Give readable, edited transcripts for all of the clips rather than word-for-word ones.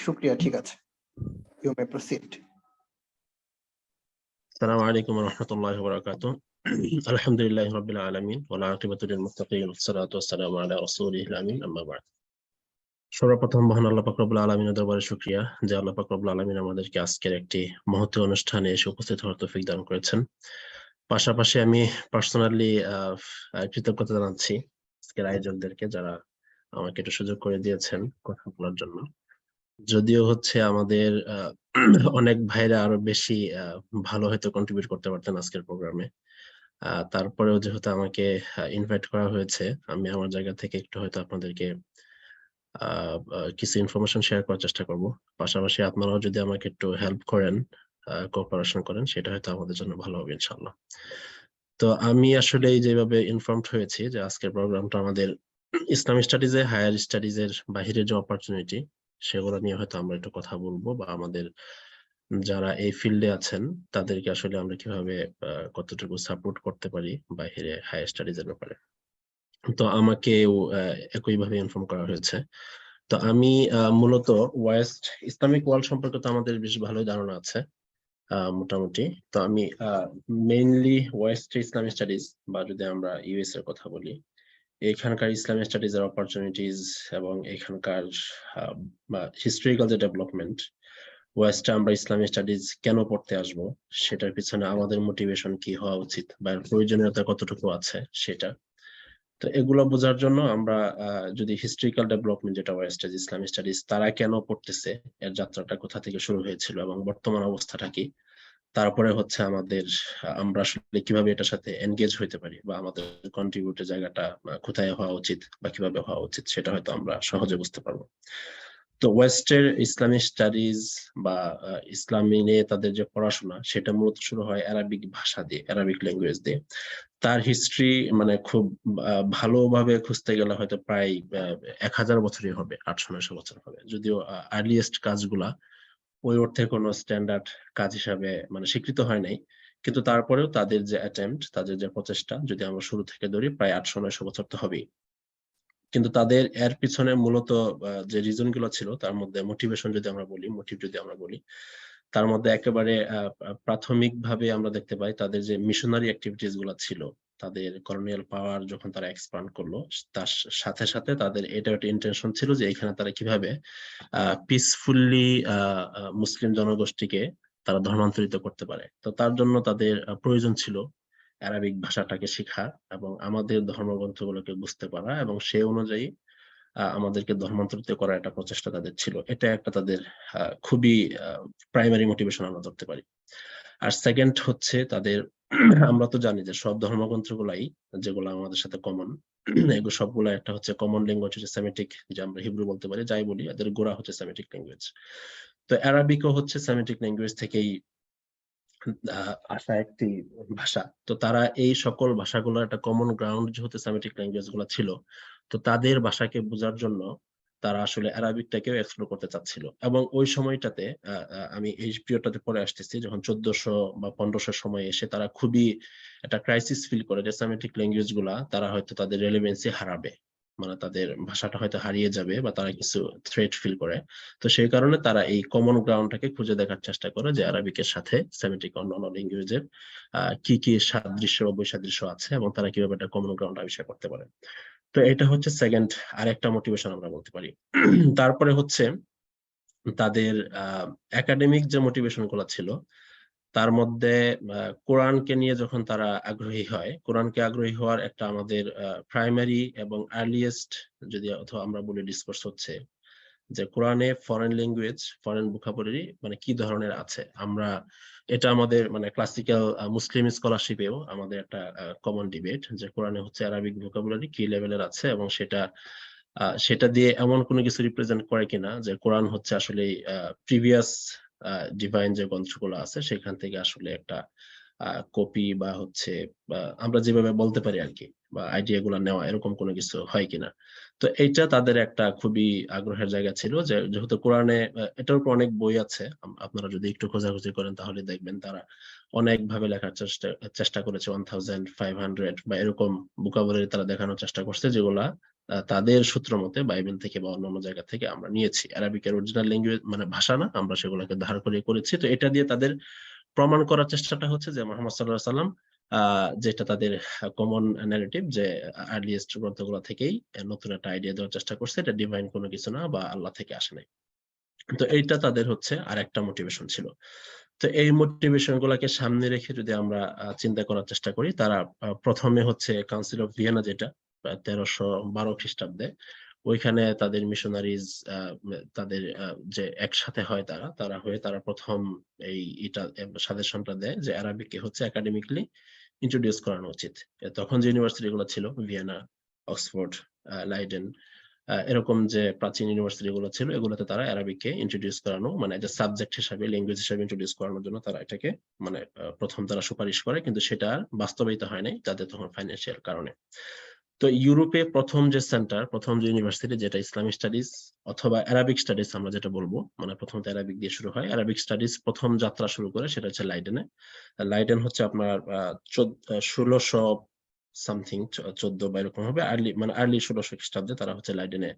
শুক্রিয়া, ঠিক আছে। You may proceed. السلام عليكم ورحمة الله وبركاته. الحمد لله رب العالمين والعاقبة للمتقين والصلاة والسلام على رسوله الأمين أما بعد. সর্বপ্রথম মহান আল্লাহ পাক রব্বুল আলামিনের দরবারে শুকরিয়া যে আল্লাহ পাক রব্বুল আলামিন আমাদেরকে আজকের একটি মহৎ অনুষ্ঠানে এসে উপস্থিত হওয়ার তৌফিক দান করেছেন। পাশাপাশি আমি পার্সোনালি কৃতজ্ঞতা জানাচ্ছি আজকের আয়োজকদেরকে যারা আমাকে একটু সুযোগ করে দিয়েছেন কথা বলার জন্য। যদিও হচ্ছে আমাদের অনেক ভাইরা আরো বেশি ভালো হয়তো কন্ট্রিবিউট করতে পারতেন আজকের প্রোগ্রামে, তারপরেও যেহেতু আমাকে ইনভাইট করা হয়েছে আমি আমার জায়গা থেকে একটু হয়তো আপনাদেরকে কিছু ইনফরমেশন শেয়ার করার চেষ্টা করব। পাশাপাশি আপনারাও যদি আমাকে একটু হেল্প করেন, কোঅপারেশন করেন, সেটা হয়তো আমাদের জন্য ভালো হবে ইনশাআল্লাহ। তো আমি আসলে যেভাবে ইনফর্মড হয়েছি যে আজকের প্রোগ্রামটা আমাদের ইসলামিক স্টাডিজে হায়ার স্টাডিজের বাইরে যে অপরচুনিটি সেগুলো নিয়ে হয়তো আমরা একটু কথা বলবো, বা আমাদের যারা এই ফিল্ডে আছেন তাদেরকে আসলে আমরা কিভাবে কতটুকু সাপোর্ট করতে পারি বাইরে হায়ার স্টাডিজের ব্যাপারে। তো আমাকে একইভাবে ইনফর্ম করা হয়েছে। তো আমি মূলত ওয়েস্ট ইসলামিক ওয়ার্ল্ড সম্পর্কে তো আমাদের বেশ ভালোই ধারণা আছে মোটামুটি। তো আমি মেইনলি ওয়েস্ট ইসলামিক স্টাডিজ বা যদি আমরা ইউএস এর কথা বলি, এখানকার ইসলামিক স্টাডিজ এর অপরচুনিটিজ এবং এখানকার হিস্ট্রিক্যাল যে ডেভেলপমেন্ট, ওয়েস্টে আমরা ইসলামিক স্টাডিজ কেন পড়তে আসব, সেটার পিছনে আমাদের মোটিভেশন কি হওয়া উচিত বা প্রয়োজনীয়তা কতটুকু আছে সেটা। তো এগুলো বোঝার জন্য আমরা যদি হিস্ট্রিক্যাল ডেভেলপমেন্ট যেটা ওয়েস্টে ইসলামিক স্টাডিজ তারা কেন পড়তেছে, এর যাত্রাটা কোথা থেকে শুরু হয়েছিল এবং বর্তমান অবস্থাটা কি, তারপরে হচ্ছে আমাদের আমরা আসলে কিভাবে এটার সাথে এনগেজ হইতে পারি বা আমাদের কন্ট্রিবিউটের জায়গাটা কোথায় হওয়া উচিত বা কিভাবে হওয়া উচিত, সেটা হয়তো আমরা সহজে বুঝতে পারবো। তো ওয়েস্টের ইসলামিক স্টাডিজ বা ইসলামী নিয়ে তাদের যে পড়াশোনা সেটা মূলত শুরু হয় অ্যারাবিক ভাষা দিয়ে, অ্যারাবিক ল্যাঙ্গুয়েজ দিয়ে। তার হিস্ট্রি মানে খুব ভালোভাবে খুঁজতে গেলে হয়তো প্রায় 1000 বছরই হবে, 800-900 বছর হবে, যদিও আর্লিয়েস্ট কাজগুলা ওই অর্থে কোনো স্ট্যান্ডার্ড কাজ হিসাবে মানে স্বীকৃত হয় নাই, কিন্তু তারপরেও তাদের যে অ্যাটেম্পট, তাদের যে প্রচেষ্টা যদি আমরা শুরু থেকে ধরি প্রায় 800-900 বছর তো হবেই। কিন্তু তাদের এর পিছনে মূলত যে রিজন গুলো ছিল তার মধ্যে মোটিভেশন যদি আমরা বলি, মোটিভ যদি আমরা বলি, তার মধ্যে একেবারে প্রাথমিকভাবে আমরা দেখতে পাই তাদের যে মিশনারি অ্যাক্টিভিটিস গুলো ছিল, তাদের কলোনিয়াল পাওয়ার যখন তারা এক্সপান্ড করলো, তার সাথে সাথে তাদের এটা একটা ইন্টেনশন ছিল যে এখানে তারা কিভাবে পিসফুলি মুসলিম জনগোষ্ঠীকে তারা ধর্মান্তরিত করতে পারে। তো তার জন্য তাদের প্রয়োজন ছিল অ্যারাবিক ভাষাটাকে শেখা এবং আমাদের ধর্মগ্রন্থগুলোকে বুঝতে পারা, এবং সেই অনুযায়ী আমাদেরকে ধর্মান্তরিত করার একটা প্রচেষ্টা তাদের ছিল। এটা একটা তাদের খুবই প্রাইমারি মোটিভেশন আমরা ধরতে পারি। আর সেকেন্ড হচ্ছে তাদের আমরা তো জানি যে সব ধর্মগ্রন্থগুলাই যেগুলো আমাদের সাথে কমন, এগুলো সবগুলো একটা হচ্ছে কমন ল্যাঙ্গুয়েজ হচ্ছে সেমিটিক, যে আমরা হিব্রু বলতে পারি, যাই বলি এদের গোড়া হচ্ছে সেমিটিক ল্যাঙ্গুয়েজ। তো অ্যারাবিকও হচ্ছে সেমিটিক ল্যাঙ্গুয়েজ থেকেই আসা একটি ভাষা। তো তারা এই সকল ভাষাগুলোর একটা কমন গ্রাউন্ড যেহেতু সেমিটিক ল্যাঙ্গুয়েজ গুলো ছিল, তো তাদের ভাষাকে বোঝার জন্য তারা আসলে অ্যারাবিকটাকেও এক্সপ্লোর করতে চাচ্ছিল। এবং ওই সময়টাতে আমি এই পিরিয়ডটাতে পরে আসতেছি, যখন 1400 বা 1500 সময় এসে তারা খুবই একটা ক্রাইসিস ফিল করে যে সেমিটিক ল্যাঙ্গুয়েজ গুলা তারা হয়তো তাদের রেলেভেন্সি হারাবে, মানে তাদের ভাষাটা হয়তো হারিয়ে যাবে বা তারা কিছু থ্রেট ফিল করে। তো সেই কারণে তারা এই কমন গ্রাউন্ডটাকে খুঁজে দেখার চেষ্টা করে যে আরবিকের সাথে সেমিটিক অন্যান্য ল্যাঙ্গুয়েজের কি কি সাদৃশ্য বা বৈসাদৃশ্য আছে এবং তারা কিভাবে একটা কমন গ্রাউন্ড আবিষ্কার করতে পারে। তো এটা হচ্ছে সেকেন্ড আরেকটা মোটিভেশন আমরা বলতে পারি। তারপরে হচ্ছে তাদের একাডেমিক যে মোটিভেশন গুলো ছিল তার মধ্যে কোরআনকে নিয়ে যখন তারা আগ্রহী হয়, কোরআনকে আগ্রহী হওয়ার একটা আমাদের প্রাইমারি এবং আর্লিয়েস্ট যদি অথবা আমরা বলি ডিসকোর্স হচ্ছে যে কোরআনে ফরেন ল্যাঙ্গুয়েজ, ফরেন ভোকাবুলারি মানে কি ধরনের আছে। আমরা এটা আমাদের মানে ক্লাসিক্যাল মুসলিম স্কলারশিপেও আমাদের একটা কমন ডিবেট যে কোরআনে হচ্ছে আরবিক ভোকাবুলারি কি লেভেলের আছে, এবং সেটা দিয়ে এমন কোনো কিছু রিপ্রেজেন্ট করে কিনা যে কোরআন হচ্ছে আসলে প্রিভিয়াস ডিভাইন যে গ্রন্থগুলো আছে সেখান থেকে আসলে একটা কপি বা হচ্ছে আমরা যেভাবে বলতে পারি আর কি, বা আইডিয়া গুলা নেওয়া, এরকম কোনো কিছু হয় কিনা। তো এইটা তাদের একটা খুবই আগ্রহের জায়গা ছিল যে যেহেতু কোরআনে এটার উপর অনেক বই আছে, আপনারা যদি একটু খোঁজাখুঁজি করেন তাহলে দেখবেন তারা অনেক ভাবে লেখার চেষ্টা করেছে, 1500 বা এরকম ভোকাবুলারি তারা দেখানোর চেষ্টা করছে যেগুলা তাদের সূত্র মতে বাইবেল থেকে বা অন্যান্য জায়গা থেকে আমরা নিয়েছি। অ্যারাবিকের অরিজিনাল ল্যাঙ্গুয়েজ মানে ভাষা না, আমরা সেগুলোকে ধার করে করেছি। তো এটা দিয়ে তাদের প্রমাণ করার চেষ্টাটা হচ্ছে যে মুহাম্মদ সাল্লাল্লাহু আলাইহি সাল্লাম যেটা তাদের কমন ন্যারেটিভ যে আর্লিয়েস্ট গ্রন্থগুলো থেকেই নতুন একটা আইডিয়া দেওয়ার চেষ্টা করছে। এটা ডিভাইন কোনো কিছু না বা আল্লাহ থেকে আসে নাই। তো এইটা তাদের হচ্ছে আরেকটা মোটিভেশন ছিল। তো এই মোটিভেশন গুলাকে সামনে রেখে যদি আমরা চিন্তা করার চেষ্টা করি, তারা প্রথমে হচ্ছে কাউন্সিল অফ ভিয়েনা যেটা 1312 খ্রিস্টাব্দে, ওইখানে তাদের মিশনারিজ তাদের যে একসাথে হয় তারা হয়ে তারা প্রথম এটা সাজেশনটা দেয় যে আরবিকে হচ্ছে একাডেমিকলি ইন্ট্রোডিউস করানো উচিত। তখন যে ইউনিভার্সিটি গুলো ছিল ভিয়েনা, অক্সফোর্ড, লাইডেন, এরকম যে প্রাচীন ইউনিভার্সিটি গুলো ছিল এগুলোতে তারা অ্যারাবিককে ইন্ট্রোডিউস করানো মানে এজ এ সাবজেক্ট হিসাবে ল্যাঙ্গুয়েজ হিসাবে ইন্ট্রোডিউস করানোর জন্য তারা এটাকে মানে প্রথম তারা সুপারিশ করে, কিন্তু সেটা আর বাস্তবায়িত হয় নাই তাদের তখন ফাইন্যান্সিয়াল কারণে। তো ইউরোপে প্রথম যে সেন্টার, প্রথম যে ইউনিভার্সিটি যেটা ইসলামিক স্টাডিজ অথবা অ্যারাবিক স্টাডিজ আমরা যেটা বলবো, মানে প্রথমত অ্যারাবিক দিয়ে শুরু হয়, অ্যারাবিক স্টাডিজ প্রথম যাত্রা শুরু করে সেটা হচ্ছে লাইডেনে। লাইডেন হচ্ছে আপনার 1600 সামথিং 14 বা এরকম হবে, আর্লি 1600 খ্রিস্টাব্দে তারা হচ্ছে লাইডেনে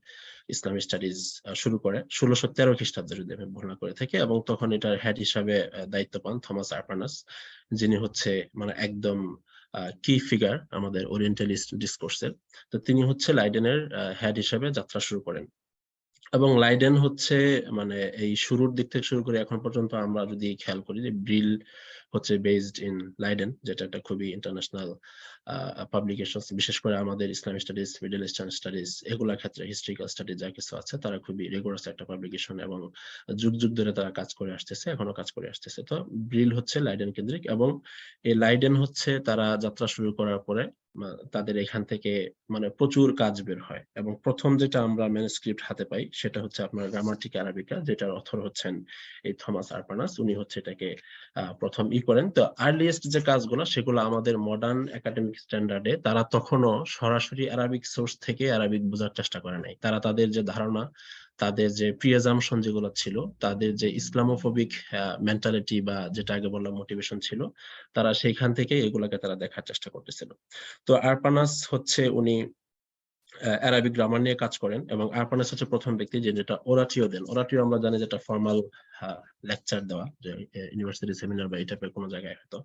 ইসলামিক স্টাডিজ শুরু করে, 1613 খ্রিস্টাব্দে যদি আমি ভুল না করে থাকি। এবং তখন এটার হেড হিসাবে দায়িত্ব পান থমাস আরপানাস, যিনি হচ্ছে মানে একদম কি ফিগার আমাদের ওরিয়েন্টালিস্ট ডিসকোর্সের। তো তিনি হচ্ছে লাইডেনের হেড হিসাবে যাত্রা শুরু করেন। এবং লাইডেন হচ্ছে মানে এই শুরুর দিক থেকে শুরু করে এখন পর্যন্ত আমরা যদি খেয়াল করি যে ব্রিল হচ্ছে বেসড ইন লাইডেন, যেটা একটা খুবই ইন্টারন্যাশনাল পাবলিকেশন, বিশেষ করে আমাদের Islamic studies, middle eastern studies এগুলোর ক্ষেত্রে হিস্ট্রিক্যাল স্টাডিজ যা কিছু আছে তারা খুবই রিগোরাস একটা পাবলিকেশন এবং যুগ যুগ ধরে তারা কাজ করে আসতেছে, এখনো কাজ করে আসতেছে। তো ব্রিল হচ্ছে লাইডেন কেন্দ্রিক এবং এই লাইডেন হচ্ছে তারা যাত্রা শুরু করার পরে তাদের এখান থেকে মানে প্রচুর কাজ বের হয় এবং প্রথম যেটা আমরা ম্যানুস্ক্রিপ্ট হাতে পাই সেটা হচ্ছে আপনার গ্রামাটিকা আরাবিকা, যেটার অথর হচ্ছেন এই থমাস আরপানাস। উনি হচ্ছে এটাকে প্রথম করেন। তো আর্লিয়েস্ট যে কাজগুলো সেগুলো আমাদের মডার্ন একাডেমিক স্ট্যান্ডার্ডে তারা তখনও সরাসরি আরাবিক সোর্স থেকে আরাবিক বোঝার চেষ্টা করে নাই। তারা তাদের যে ধারণা, তাদের যে প্রিয়াজামশন যেগুলো ছিল, তাদের যে ইসলামোফোবিক মেন্টালিটি বা যেটা আগে বললাম মোটিভেশন ছিল, তারা সেইখান থেকে এগুলাকে তারা দেখার চেষ্টা করতেছিল। তো আরপানাস হচ্ছে উনি অ্যারাবিক গ্রামার নিয়ে কাজ করেন এবং আরপানাস হচ্ছে প্রথম ব্যক্তি যেটা ওরাটিও দেন। ওরাটিও আমরা জানি যেটা ফর্মাল লেকচার দেওয়া, যে ইউনিভার্সিটি সেমিনার বা এই টাইপের কোনো জায়গায় হয়তো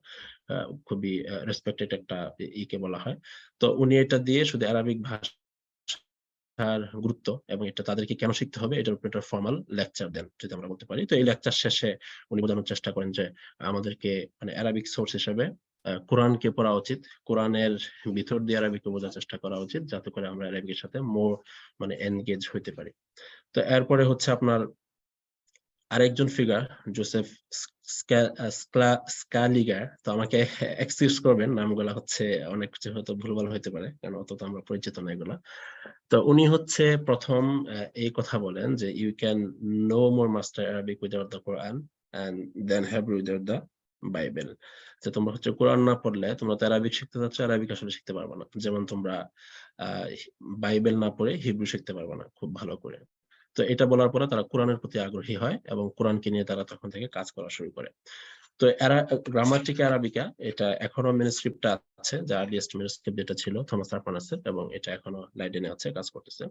খুবই রেসপেক্টেড একটা ইকে বলা হয়। তো উনি এটা দিয়ে শুধু অ্যারাবিক ভাষার গুরুত্ব এবং এটা তাদেরকে কেন শিখতে হবে এটার উপর একটা ফর্মাল লেকচার দেন যদি আমরা বলতে পারি। তো এই লেকচার শেষে উনি বোঝানোর চেষ্টা করেন যে আমাদেরকে মানে অ্যারাবিক সোর্স হিসেবে কোরআনকে পড়া উচিত, কোরআনের ভিতর দিয়ে আরবিকে বোঝার চেষ্টা করা উচিত, যাতে করে আমরা আরবিকের সাথে মোর মানে এনগেজ হইতে পারি। তো এরপরে হচ্ছে আপনার আরেকজন ফিগার জোসেফ স্কালিগার। তো আমাকে এক্সকিউজ করবেন, নামগুলা হচ্ছে অনেক কিছু হয়তো ভুলভাল হইতে পারে কারণ অত তো আমরা পরিচিত না এগুলা। তো উনি হচ্ছে প্রথম এই কথা বলেন যে you can no more master Arabic without the Quran and then Hebrew without the Bible. যে তোমরা হচ্ছে কোরআন না পড়লে তোমরা তো আরবিক শিখতে চাচ্ছ, আরবিক আসলে শিখতে পারবে না। যেমন তোমরা বাইবেল না পড়ে হিব্রু শিখতে পারবে না খুব ভালো করে। তো এটা বলার পরে তারা কোরআনের প্রতি আগ্রহী হয় এবং কোরআনকে নিয়ে তারা তখন থেকে কাজ করা শুরু করে। তো গ্রামাটিকা আরাবিকা এটা এখনো ম্যানুস্ক্রিপ্ট আছে, যা আর্লিয়েস্ট ম্যানুস্ক্রিপ্ট যেটা ছিল থমাস আরপানাসের, এবং এটা এখনো লাইডেনে আছে, কাজ করতেছে।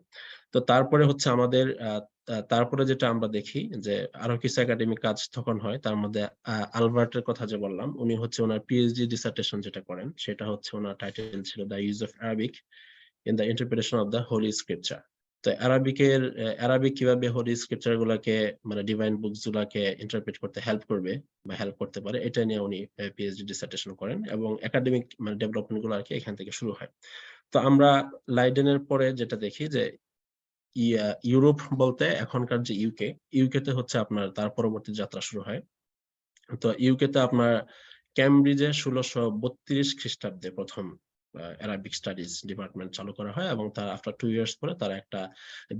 তো তারপরে হচ্ছে আমাদের তারপরে যেটা আমরা দেখি যে আরো কিছু একাডেমিক কাজ তখন হয়, তার মধ্যে আলবার্টের কথা যে বললাম, উনি হচ্ছে ওনার পিএইচডি ডিসার্টেশন যেটা করেন সেটা হচ্ছে ওনার টাইটেল ছিল the use of Arabic in the interpretation of the Holi scripture. তো অ্যারাবিক কিভাবে হোলি স্ক্রিপচার গুলাকে মানে ডিভাইন বুকস গুলাকে ইন্টারপ্রেট করতে হেল্প করবে বা হেল্প করতে পারে, এটা নিয়ে উনি পিএইচডি ডিসার্টেশন করেন এবং একাডেমিক মানে ডেভেলপমেন্ট গুলো আর কি এখান থেকে শুরু হয়। তো আমরা লাইডেনের পরে যেটা দেখি যে ইউরোপ বলতে এখনকার যে ইউকে তে হচ্ছে আপনার তার পরবর্তী যাত্রা শুরু হয়। তো ইউকে তে আপনার ক্যামব্রিজে 1632 খ্রিস্টাব্দে প্রথম অ্যারাবিক স্টাডিজ ডিপার্টমেন্ট চালু করা হয় এবং তার আফটার 2 ইয়ার্স পরে তারা একটা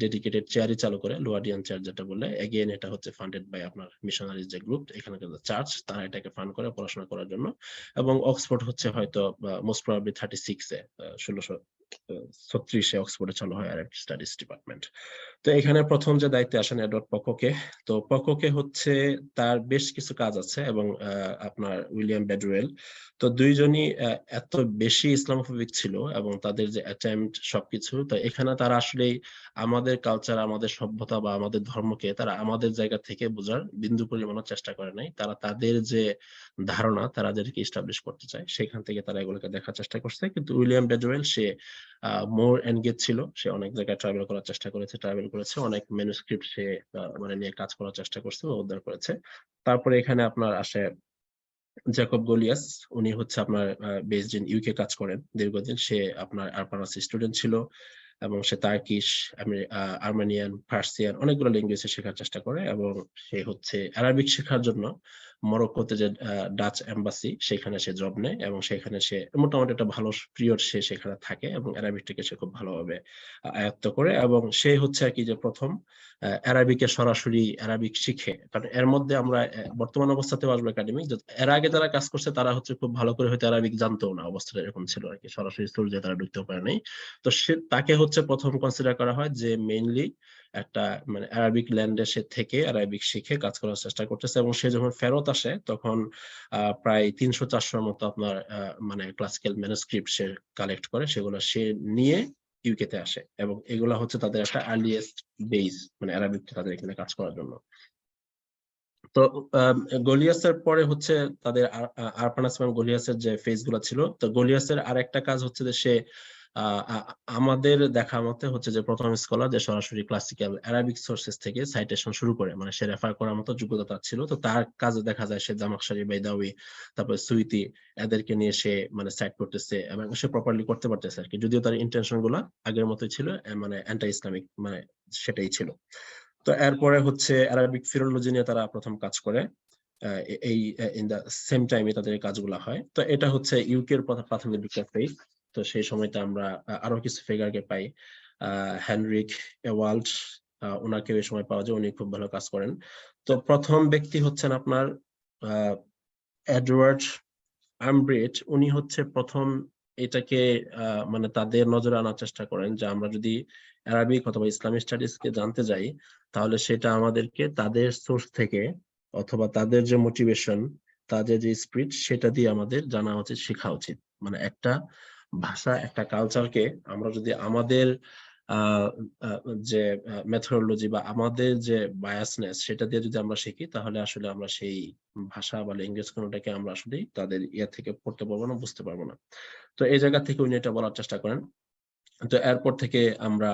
ডেডিকেটেড চেয়ারই চালু করে, লোয়াডিয়ান চেয়ার যেটা বলে। এগেইন এটা হচ্ছে ফান্ডেড বাই আপনার মিশনারিজ যে গ্রুপ, এখানকার চার্চ, তারা এটাকে ফান্ড করে পড়াশোনা করার জন্য। এবং অক্সফোর্ড হচ্ছে হয়তো মোস্ট প্রবাবলি 36 এ 1936 অক্সফোর্ডে চালু হয় অ্যারাবিক স্টাডিজ ডিপার্টমেন্ট। তো এখানে প্রথম যে দায়িত্বে আসেন এডওয়ার্ড পকোকে। তো পকোকে হচ্ছে তার বেশ কিছু কাজ আছে এবং আপনার উইলিয়াম বেডওয়েল। তো দুইজনই এত বেশি ইসলামোফোবিক ছিল এবং তাদের যে অ্যাটেম্পট সবকিছু, তো এখানে তারা আসলেই আমাদের কালচার, আমাদের সভ্যতা বা আমাদের ধর্মকে তারা আমাদের জায়গা থেকে বোঝার বিন্দু পরিমাণও চেষ্টা করে নাই। তারা তাদের যে ধারণা তারা যেটাকে এস্টাবলিশ করতে চায় সেখান থেকে তারা এগুলোকে দেখার চেষ্টা করছে। কিন্তু উইলিয়াম বেডওয়েল সে মোর এনগেজ ছিল। সে অনেক জায়গায় ট্রাভেল করার চেষ্টা করেছে, অনেক ম্যানুস্ক্রিপ্ট সে মানে নিয়ে কাজ করার চেষ্টা করছে ও উদ্ধার করেছে। তারপরে এখানে আপনার আসে জ্যাকব গলিয়াস। উনি হচ্ছে আপনার বেসড ইন ইউকে কাজ করেন দীর্ঘদিন। সে আপনার আরপানাস স্টুডেন্ট ছিল এবং সে তার্কিশ, আর্মেনিয়ান, পার্সিয়ান অনেকগুলো ল্যাঙ্গুয়েজ শেখার চেষ্টা করে এবং সে হচ্ছে অ্যারাবিক শেখার জন্য মরক্কোতে যে ডাচ এম্বাসি সেখানে সে জব নেয় এবং সেখানে সে মোটামুটি একটা ভালো পিরিয়ড সে সেখানে থাকে এবং অ্যারাবিকটাকে সে খুব ভালোভাবে আয়ত্ত করে এবং সে হচ্ছে আর কি যে প্রথম অ্যারাবিকে সরাসরি অ্যারাবিক শিখে। কারণ এর মধ্যে আমরা বর্তমান অবস্থাতেও আসবো একাডেমিক, এর আগে যারা কাজ করছে তারা হচ্ছে খুব ভালো করে হয়তো অ্যারাবিক জানতো না, অবস্থাটা এরকম ছিল আর কি, সরাসরি সোর্সে তারা ঢুকতেও পারে নাই। তো সে তাকে হচ্ছে প্রথম কনসিডার করা হয় যে মেইনলি একটা মানে অ্যারাবিক ল্যান্ডে থেকে অ্যারাবিক শিখে কাজ করার চেষ্টা করতেছে এবং সে যখন ফেরত আসে তখন প্রায় 300-400 মতো আপনার মানে ক্লাসিক্যাল ম্যানুস্ক্রিপ্ট সে কালেক্ট করে, সেগুলো সে নিয়ে ইউকে তে আসে এবং এগুলা হচ্ছে তাদের একটা আর্লিয়েস্ট বেস মানে অ্যারাবিক তাদের এখানে কাজ করার জন্য। তো গলিয়াসের পরে হচ্ছে তাদের আরপানাস এবং গলিয়াসের যে ফেজ গুলা ছিল। তো গলিয়াসের আরেকটা কাজ হচ্ছে যে সে আমাদের দেখা মতে হচ্ছে যে প্রথম স্কলার যে সরাসরি ক্লাসিক্যাল অ্যারাবিক সোর্সেস থেকে সাইটেশন শুরু করে, মানে সে রেফার করার মতো যোগ্যতা তার ছিল। তো তার কাজে দেখা যায় সে জামাকশারি, বাইদাউই, তারপর সুইতি এদেরকে নিয়ে সে মানে সাইট করতেছে এবং সে প্রপারলি করতে পারতেছে আর কি, যদিও তার ইন্টেনশন গুলা আগের মতোই ছিল, মানে অ্যান্টি ইসলামিক মানে সেটাই ছিল। তো এরপরে হচ্ছে অ্যারাবিক ফিলোলজি নিয়ে তারা প্রথম কাজ করে। এই ইন দা সেম টাইমে তাদের কাজগুলো হয়। তো এটা হচ্ছে ইউকের প্রাথমিক দিকের ফেজ। তো সেই সময়টা আমরা আরো কিছু ফিগারকে পাই। হেনরিক এওয়াল্ড, ওনাকে ওই সময় পাওয়া যায়, উনি খুব ভালো কাজ করেন। তো প্রথম ব্যক্তি হচ্ছেন আপনার এডওয়ার্ড আমব্রিজ। উনি হচ্ছে প্রথম এটাকে মানে তাদের নজরে আনার চেষ্টা করেন যে আমরা যদি অ্যারাবিক অথবা ইসলামিক স্টাডিজ কে জানতে যাই তাহলে সেটা আমাদেরকে তাদের সোর্স থেকে অথবা তাদের যে মোটিভেশন, তাদের যে স্পিরিট সেটা দিয়ে আমাদের জানা উচিত, শেখা উচিত। মানে একটা ভাষা, একটা কালচারকে আমরা যদি আমাদের যে মেথোডোলজি বা আমাদের যে বায়াসনেস সেটা দিয়ে যদি আমরা শিখি তাহলে আসলে আমরা সেই ভাষা বা ল্যাঙ্গুয়েজ কোনোটাকে আমরা আসলে তাদের ইয়ে থেকে পড়তে পারবো না, বুঝতে পারবো না। তো এই জায়গা থেকে উনি এটা বলার চেষ্টা করেন। তো এরপর থেকে আমরা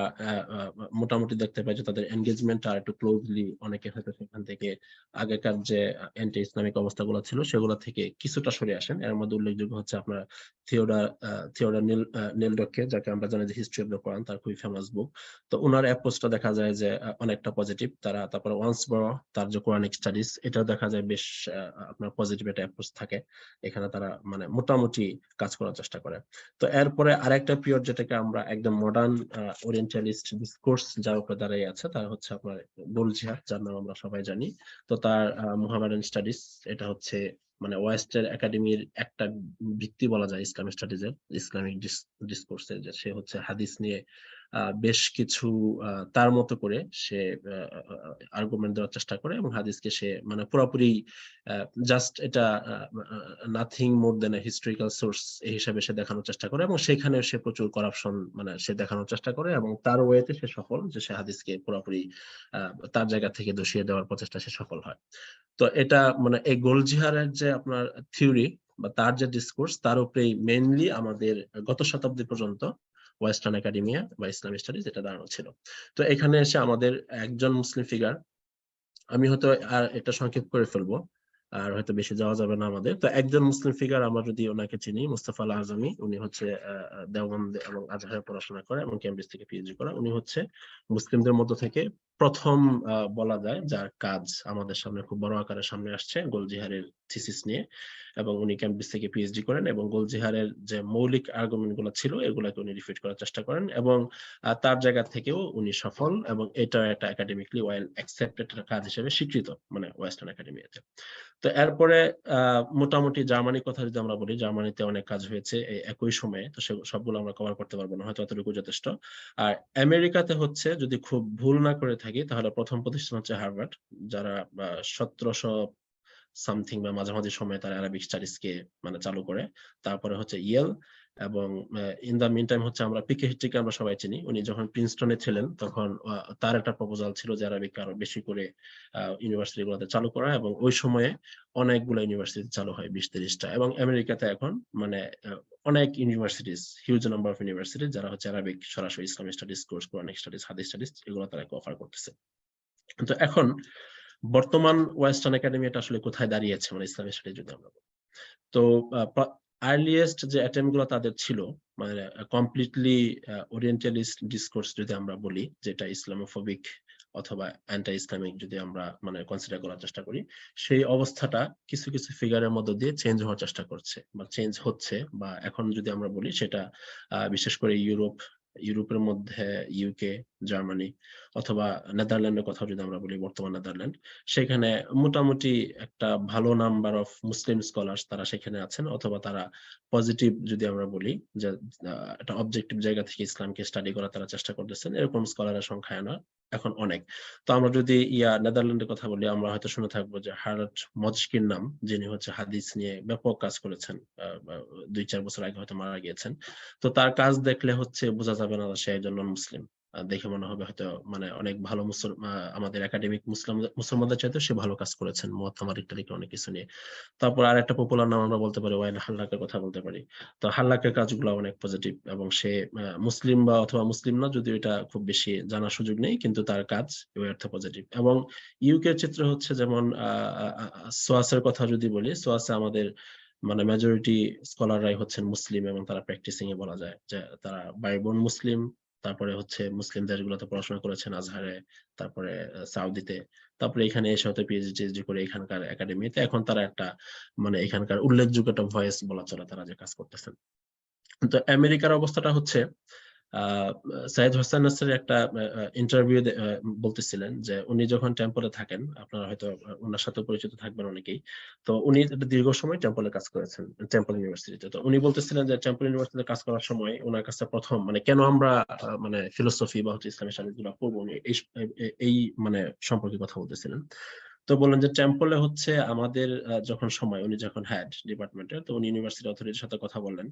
মোটামুটি দেখতে পাই যে তাদের এনগেজমেন্টটা একটু ক্লোজলি, অনেকে হয়তো সেখান থেকে আগেকার যে অ্যান্টি ইসলামিক অবস্থাগুলো ছিল সেগুলো থেকে কিছুটা সরে আসেন। এর মধ্যে উল্লেখযোগ্য হচ্ছে আপনার থিওডর নিলডককে, যাকে আমরা জানি যে হিস্ট্রি অফ দ্য কোরআন, তার খুবই ফেমাস বুক। তো ওনার অ্যাপ্রোচটা দেখা যায় যে অনেকটা পজিটিভ। তারপরে ওয়ান্সবরো, তার যে কোরআনিক স্টাডিজ, এটাও দেখা যায় বেশ আপনার পজিটিভ একটা অ্যাপ্রোচ থাকে। এখানে তারা মানে মোটামুটি কাজ করার চেষ্টা করে। তো এরপরে আরেকটা পিরিয়ড যেটাকে আমরা একদম মডার্ন ওরিয়েন্টালিস্ট ডিসকোর্স যার উপরে দাঁড়িয়ে আছে, তার হচ্ছে আপনার গোলজিহার, যার নাম আমরা সবাই জানি। তো তার মুহাম্মাদান স্টাডিজ, এটা হচ্ছে মানে ওয়েস্টের একাডেমির একটা ভিত্তি বলা যায় ইসলামিক স্টাডিজের, ইসলামিক ডিসকোর্সের। যে সে হচ্ছে হাদিস নিয়ে বেশ কিছু তার মতো করে সে আর্গুমেন্ট দেওয়ার চেষ্টা করে এবং হাদিসকে সে মানে পুরোপুরি জাস্ট এটা nothing more than a historical source এই হিসাবে সে দেখানোর চেষ্টা করে এবং সেখানে সে প্রচুর করাপশন মানে সে দেখানোর চেষ্টা করে এবং তার ওয়েতে সে সফল, যে সে হাদিসকে পুরোপুরি তার জায়গা থেকে দোষিয়ে দেওয়ার প্রচেষ্টা সে সফল হয়। তো এটা মানে এই গোলজিহারের যে আপনার থিওরি বা তার যে ডিসকোর্স, তার উপরেই মেইনলি আমাদের গত শতাব্দী পর্যন্ত ওয়েস্টার্ন একাডেমিয়া বা ইসলামিক স্টাডিজ এটা দাঁড়ানো ছিল। তো এখানে এসে আমাদের একজন মুসলিম ফিগার, আমি হয়তো আর এটা সংক্ষেপ করে ফেলবো, আর হয়তো বেশি যাওয়া যাবে না আমাদের। তো একজন মুসলিম ফিগার আমরা যদি ওনাকে চিনি, মুস্তাফা আল আজমি। উনি হচ্ছে দেওবন্দ এবং আজহারে পড়াশোনা করে এবং কেমব্রিজ থেকে পিএইচডি করা। উনি হচ্ছে মুসলিমদের মধ্য থেকে প্রথম বলা যায় যার কাজ আমাদের সামনে খুব বড় আকারের সামনে আসছে গোলজিহারের থিসিস নিয়ে, এবং উনি ক্যামব্রিজ থেকে পিএইচডি করেন এবং গোলজিহারের যে মৌলিক আর্গুমেন্ট গুলো ছিল এগুলাকে উনি রিফিউট করার চেষ্টা করেন, এবং তার জায়গা থেকেও উনি সফল, এবং এটা একটা একাডেমিকলি ওয়েল অ্যাকসেপ্টেড কাজ হিসেবে স্বীকৃত মানে ওয়েস্টার্ন একাডেমিতে। তো এরপরে মোটামুটি জার্মানির কথা যদি আমরা বলি, জার্মানিতে অনেক কাজ হয়েছে এই একই সময়ে, তো সবগুলো আমরা কভার করতে পারবো না, হয়তো অতটুকু যথেষ্ট। আর আমেরিকাতে হচ্ছে, যদি খুব ভুল না করে থাকি, তাহলে প্রথম প্রতিষ্ঠান হচ্ছে হার্ভার্ড, যারা 1700 সামথিং বা মাঝামাঝি সময়ে তারা অ্যারাবিক স্টাডিজ কে মানে চালু করে। তারপরে হচ্ছে ইয়েল, এবং ইন দা মিন টাইম হচ্ছে আমরা পিকে হিট্রিকে আমরা সবাই চিনি, উনি যখন প্রিন্সটনে ছিলেন তখন তার একটা প্রপোজাল ছিল যে অ্যারাবিক আরো বেশি করে ইউনিভার্সিটি গুলোতে চালু করা, এবং ওই সময়ে অনেকগুলো ইউনিভার্সিটি চালু হয় 20-30টা, এবং আমেরিকাতে এখন মানে অনেক universities, huge number of university যারা হচ্ছে অ্যারাবিক সরাসরি Islamic studies course, Quranic studies, হাদিস স্টাডিজ এগুলো তারা অফার করতেছে। তো এখন বর্তমান ওয়েস্টার্ন একাডেমি এটা আসলে কোথায় দাঁড়িয়েছে মানে ইসলামিক স্টাডিজ যদি আমরা বলি, তো আর্লিয়েস্ট যে অ্যাটেম্প গুলো তাদের ছিল মানে কমপ্লিটলি ওরিয়েন্টালিস্ট ডিসকোর্স যদি আমরা বলি, যেটা ইসলামোফোবিক অথবা অ্যান্টি ইসলামিক যদি আমরা মানে কনসিডার করার চেষ্টা করি, সেই অবস্থাটা কিছু কিছু ফিগারের মধ্য দিয়ে চেঞ্জ হওয়ার চেষ্টা করছে বা চেঞ্জ হচ্ছে, বা এখন যদি আমরা বলি সেটা বিশেষ করে ইউরোপের মধ্যে ইউকে, জার্মানি অথবা নেদারল্যান্ডের কথা যদি আমরা বলি, বর্তমান নেদারল্যান্ড, সেখানে মোটামুটি একটা ভালো নাম্বার অফ মুসলিম স্কলার্স তারা সেখানে আছেন, অথবা তারা পজিটিভ যদি আমরা বলি যে একটা অবজেক্টিভ জায়গা থেকে ইসলামকে স্টাডি করার তারা চেষ্টা করতেছেন, এরকম স্কলারের সংখ্যা এখন অনেক। তো আমরা যদি নেদারল্যান্ডের কথা বলি, আমরা হয়তো শুনে থাকবো যে হারাট মজকির নাম, যিনি হচ্ছে হাদিস নিয়ে ব্যাপক কাজ করেছেন, 2-4 বছর আগে হয়তো মারা গিয়েছেন। তো তার কাজ দেখলে হচ্ছে বোঝা যাবে না সে একজন নন মুসলিম, দেখে মনে হবে হয়তো মানে অনেক ভালো আমাদের একাডেমিক মুসলমানদের চাইতে সে ভালো কাজ করেছেন, মুআতামার ইত্যাদি অনেক কিছু নিয়ে। তারপর আর একটা পপুলার নাম আমরা বলতে পারি, ওয়াইন হাল্লাকের কথা বলতে পারি। তো হাল্লাকের কাজগুলো অনেক পজিটিভ, এবং সে মুসলিম বা অথবা মুসলিম না, যদিও এটা খুব বেশি জানার সুযোগ নেই, কিন্তু তার কাজ ওই অর্থে পজিটিভ। এবং ইউকে চিত্র হচ্ছে যেমন সোয়াসের কথা যদি বলি, সোয়াসে আমাদের মানে মেজরিটি স্কলাররাই হচ্ছেন মুসলিম, এবং তারা প্র্যাকটিসিং এ বলা যায় যে তারা বাইবন মুসলিম। তারপরে হচ্ছে মুসলিম দেশগুলোতে পড়াশোনা করেছেন, আজহারে, তারপরে সৌদিতে, তারপরে এখানে এসে হয়তো পিএইচডি করে এখানকার একাডেমিতে এখন তারা একটা মানে এখানকার উল্লেখযোগ্য একটা ভয়েস বলা চলে তারা যে কাজ করতেছেন। তো আমেরিকার অবস্থাটা হচ্ছে সাইদ হোসেন নাসের একটা ইন্টারভিউ বলতেছিলেন যে উনি যখন টেম্পলে থাকেন, আপনারা হয়তো ওনার সাথে পরিচিত থাকবেন অনেকেই, তো উনি একটা দীর্ঘ সময় টেম্পলে কাজ করেছেন, টেম্পল ইউনিভার্সিটিতে। তো উনি বলতেছিলেন যে টেম্পল ইউনিভার্সিটিতে কাজ করার সময় ওনার কাছে প্রথম মানে কেন আমরা মানে ফিলোসফি বা হচ্ছে ইসলামিক স্টাডিজ গুলো পড়বো, উনি এই মানে সম্পর্কে কথা বলতেছিলেন। তো বললেন যে টেম্পলে হচ্ছে আমাদের যখন সময়, উনি যখন হেড ডিপার্টমেন্টের, তো উনি ইউনিভার্সিটি অথরিটির সাথে কথা বললেন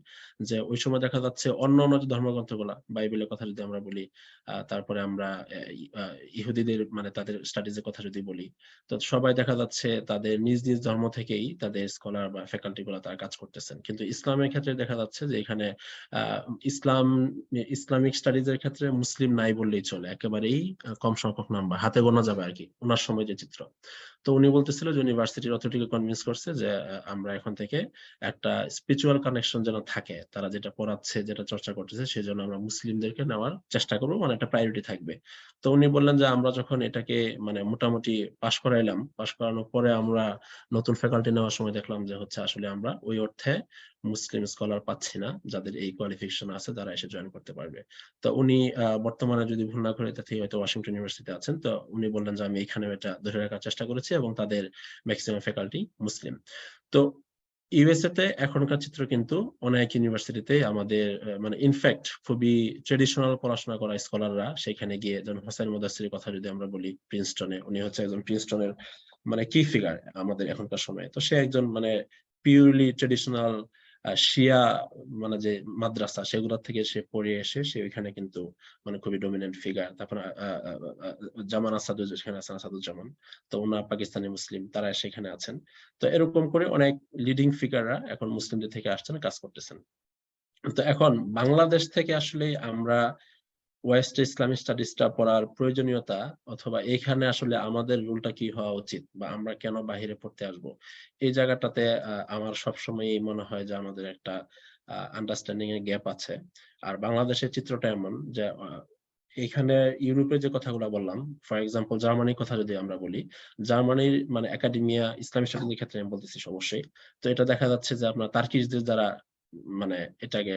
যে ওই সময় দেখা যাচ্ছে অন্য যে ধর্মগ্রন্থগুলা, বাইবেলের কথা যদি আমরা বলি, তারপরে আমরা ইহুদিদের মানে তাদের স্টাডিজ এর কথা যদি বলি, তো সবাই দেখা যাচ্ছে তাদের নিজ নিজ ধর্ম থেকেই তাদের স্কলার বা ফ্যাকাল্টি গুলা তারা কাজ করতেছেন, কিন্তু ইসলামের ক্ষেত্রে দেখা যাচ্ছে যে এখানে আহ ইসলামিক স্টাডিজ এর ক্ষেত্রে মুসলিম নাই বললেই চলে, একেবারেই কম সংখ্যক নাম্বার, হাতে গোনা যাবে আর কি ওনার সময় যে চিত্র। তো উনি বলতেছিল যে ইউনিভার্সিটির অথরিটিকে কনভিন্স করছে যে আমরা এখন থেকে একটা স্পিরিচুয়াল কানেকশন যেন থাকে, তারা যেটা পড়াচ্ছে যেটা চর্চা করতেছে সেই জন্য আমরা মুসলিমদেরকে নেওয়ার চেষ্টা করবো, মানে একটা প্রায়োরিটি থাকবে। তো উনি বললেন যে আমরা যখন এটাকে মানে মোটামুটি পাশ করাইলাম, পাশ করানোর পরে আমরা নতুন ফ্যাকাল্টি নেওয়ার সময় দেখলাম যে হচ্ছে আসলে আমরা ওই অর্থে মুসলিম স্কলার পাচ্ছি না যাদের এই কোয়ালিফিকেশন আছে তারা এসে জয়েন করতে পারবে। তো উনি বর্তমানে যদি ভুল না করে তাতে হয়তো ওয়াশিংটন ইউনিভার্সিটিতে আছেন। তো উনি বললেন যে আমি এখানেও এটা ধরে রাখার চেষ্টা করেছি, এবং তাদের ম্যাক্সিমাম ফ্যাকাল্টি মুসলিম। তো ইউএসএ তে এখনকার চিত্র কিন্তু অনেক ইউনিভার্সিটিতে আমাদের মানে ইনফ্যাক্ট খুবই ট্রেডিশনাল পড়াশোনা করা স্কলাররা সেখানে গিয়ে, যেমন হোসেন মুদাসসিরের কথা যদি আমরা বলি, প্রিন্সটনে উনি হচ্ছে একজন প্রিন্সটনের মানে কি ফিগার আমাদের এখনকার সময়ে। তো সে একজন মানে পিওরলি ট্রেডিশনাল শিয়া মানে যে মাদ্রাসা সেগুলোর থেকে সে পড়ে এসে সে ওইখানে কিন্তু মানে খুবই ডমিনেন্ট ফিগার। তারপর জামান যেখানে আছেন, আসাদুজ্জামান, তো ওনার পাকিস্তানি মুসলিম, তারা সেখানে আছেন। তো এরকম করে অনেক লিডিং ফিগাররা এখন মুসলিমদের থেকে আসছেন, কাজ করতেছেন। তো এখন বাংলাদেশ থেকে আসলে আমরা ওয়েস্ট ইসলামিক স্টাডিজটা পড়ার প্রয়োজনীয়তা, অথবা এখানে আসলে আমাদের রুলটা কি হওয়া উচিত, বা আমরা কেন বাহিরে পড়তে আসব, এই জায়গাটাতে আমার সবসময়ই মনে হয় যে আমাদের একটা আন্ডারস্ট্যান্ডিং এর গ্যাপ আছে। আর বাংলাদেশের চিত্রটা এমন যে এখানে ইউরোপের যে কথাগুলো বললাম, ফর এক্সাম্পল জার্মানির কথা যদি আমরা বলি, জার্মানির মানে একাডেমিয়া ইসলামিক স্টাডিজের ক্ষেত্রে আমি বলতেছি অবশ্যই। তো এটা দেখা যাচ্ছে যে আপনার তার্কিশদের দ্বারা মানে এটাকে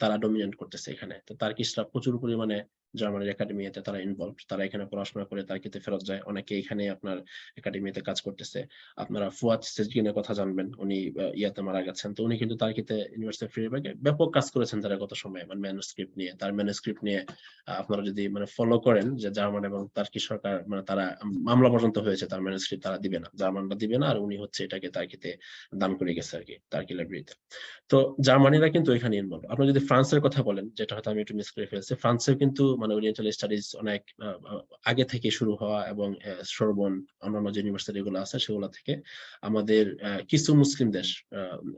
তারা ডমিনেট করতেছে এখানে। তো তার্কিশরা প্রচুর পরিমাণে জার্মানির একাডেমিয়াতে তারা ইনভলভ, তারা এখানে পড়াশোনা করে তার্কিতে ফেরত যায়, অনেকে এখানে আপনার একাডেমিয়াতে কাজ করতেছে। আপনারা ফুয়াদ সেজগিনের কথা জানবেন, উনি ইয়াতে মারা গেছেন। তো উনি কিন্তু তার্কিতে ইউনিভার্সিটি অফ ফ্রিবার্গে ব্যাপক কাজ করেছেন তারা গত সময়ে, মানে ম্যানুস্ক্রিপ্ট নিয়ে। তার ম্যানুস্ক্রিপ্ট নিয়ে আপনারা যদি মানে ফলো করেন যে জার্মান এবং তার্কি সরকার মানে তারা মামলা পর্যন্ত হয়েছে, তার ম্যানুস্ক্রিপ্ট তারা দিবে না, জার্মানরা দিবে না, আর উনি হচ্ছে এটাকে তার্কিতে দান করে গেছে আর কি, তার্কি লাইব্রেরিতে। তো জার্মানিরা কিন্তু এখানে ইনভলভ। আপনি যদি ফ্রান্সের কথা বলেন, যেটা হয়তো আমি একটু মিস করে ফেলছি, ফ্রান্সেও কিন্তু মানে ওরিয়েন্টাল স্টাডিজ অনেক আগে থেকে শুরু হওয়া, এবং সোরবন অন্যান্য যে ইউনিভার্সিটি গুলো আছে সেগুলো থেকে আমাদের কিছু মুসলিম দেশ,